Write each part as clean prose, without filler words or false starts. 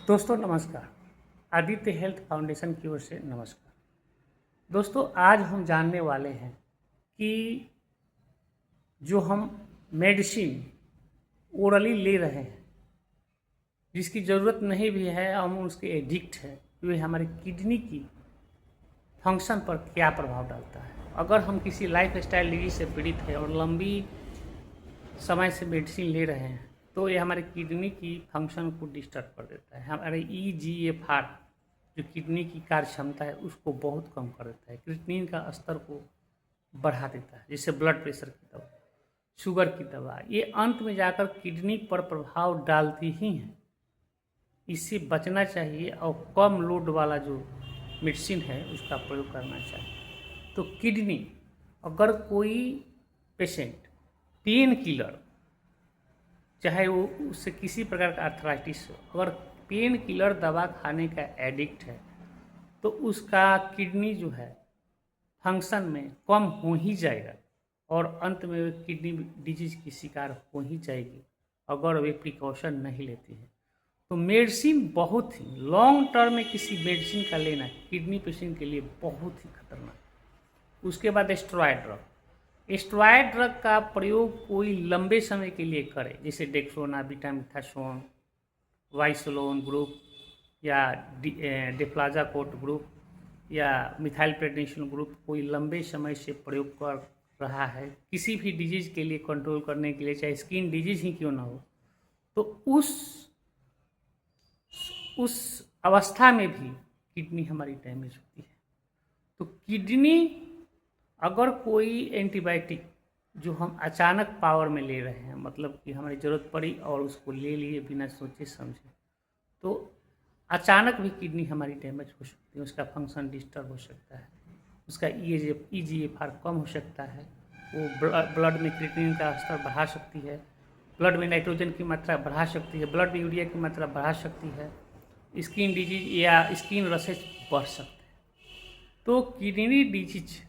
दोस्तों नमस्कार। Aditya health foundation की ओर से नमस्कार। दोस्तों आज हम जानने वाले हैं कि जो हम मेडिसिन ओरली ले रहे हैं, जिसकी ज़रूरत नहीं भी है, हम उसके एडिक्ट हैं, वे हमारी किडनी की फंक्शन पर क्या प्रभाव डालता है। अगर हम किसी लाइफ स्टाइल डिजीज से पीड़ित है और लंबी समय से मेडिसिन ले रहे हैं तो ये हमारे किडनी की फंक्शन को डिस्टर्ब कर देता है। हमारे EGFR जो किडनी की कार्य क्षमता है उसको बहुत कम कर देता है, क्रिएटिनिन का स्तर को बढ़ा देता है, जैसे ब्लड प्रेशर की दवा, शुगर की दवा, ये अंत में जाकर किडनी पर प्रभाव डालती ही हैं। इससे बचना चाहिए और कम लोड वाला जो मेडिसिन है उसका प्रयोग करना चाहिए। तो किडनी, अगर कोई पेशेंट पेन किलर, चाहे वो उससे किसी प्रकार का आर्थराइटिस हो, अगर पेन किलर दवा खाने का एडिक्ट है तो उसका किडनी जो है फंक्शन में कम हो ही जाएगा और अंत में वे किडनी डिजीज की शिकार हो ही जाएगी अगर वे प्रिकॉशन नहीं लेती है। तो मेडिसिन बहुत ही लॉन्ग टर्म में किसी मेडिसिन का लेना किडनी पेशेंट के लिए बहुत ही खतरनाक है। उसके बाद स्टेरॉयड ड्रग, स्टेरॉयड ड्रग का प्रयोग कोई लंबे समय के लिए करे, जैसे डेक्सोना, बीटामिथासोन, वाइसोलोन ग्रुप या डेफ्लाजाकोट ग्रुप या मिथाइल प्रेडनिसोन ग्रुप, कोई लंबे समय से प्रयोग कर रहा है किसी भी डिजीज के लिए कंट्रोल करने के लिए, चाहे स्किन डिजीज ही क्यों ना हो, तो उस अवस्था में भी किडनी हमारी डैमेज होती है। तो किडनी, अगर कोई एंटीबायोटिक जो हम अचानक पावर में ले रहे हैं, मतलब कि हमारी ज़रूरत पड़ी और उसको ले लिए बिना सोचे समझे, तो अचानक भी किडनी हमारी डैमेज हो सकती है, उसका फंक्शन डिस्टर्ब हो सकता है, उसका EGFR कम हो सकता है, वो ब्लड में क्रिएटिनिन का स्तर बढ़ा सकती है, ब्लड में नाइट्रोजन की मात्रा बढ़ा सकती है, ब्लड में यूरिया की मात्रा बढ़ा सकती है, स्किन डिजीज या स्किन रसेज बढ़ सकते हैं। तो किडनी डिजीज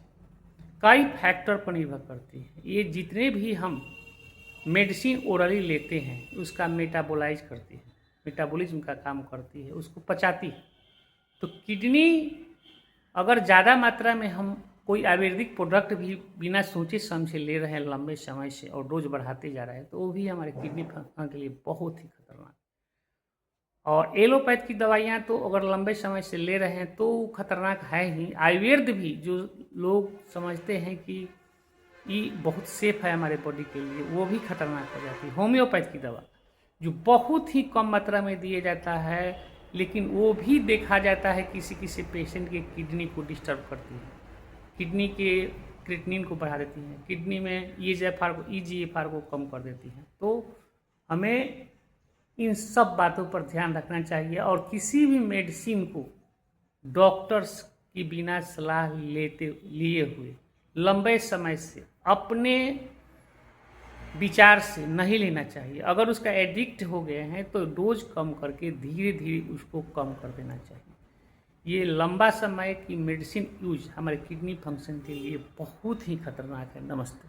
कई फैक्टर पर निर्भर करती है। ये जितने भी हम मेडिसिन ओरली लेते हैं उसका मेटाबोलाइज करती है, मेटाबॉलिज्म का काम करती है, उसको पचाती है। तो किडनी अगर ज़्यादा मात्रा में हम कोई आयुर्वेदिक प्रोडक्ट भी बिना सोचे समझे ले रहे हैं लंबे समय से और डोज बढ़ाते जा रहे हैं तो वो भी हमारे किडनी फंक्शन के लिए बहुत ही खतरनाक है। और एलोपैथ की दवाइयाँ तो अगर लंबे समय से ले रहे हैं तो खतरनाक है ही। आयुर्वेद भी जो लोग समझते हैं कि ये बहुत सेफ है हमारे बॉडी के लिए, वो भी खतरनाक हो जाती है। होम्योपैथ की दवा जो बहुत ही कम मात्रा में दिया जाता है, लेकिन वो भी देखा जाता है किसी किसी पेशेंट के किडनी को डिस्टर्ब करती है, किडनी के क्रिएटिनिन को बढ़ा देती है, किडनी में EGFR को कम कर देती है। तो हमें इन सब बातों पर ध्यान रखना चाहिए और किसी भी मेडिसिन को डॉक्टर्स की बिना सलाह लिए हुए लंबे समय से अपने विचार से नहीं लेना चाहिए। अगर उसका एडिक्ट हो गए हैं तो डोज कम करके धीरे धीरे उसको कम कर देना चाहिए। ये लंबा समय की मेडिसिन यूज हमारे किडनी फंक्शन के लिए बहुत ही खतरनाक है। नमस्ते।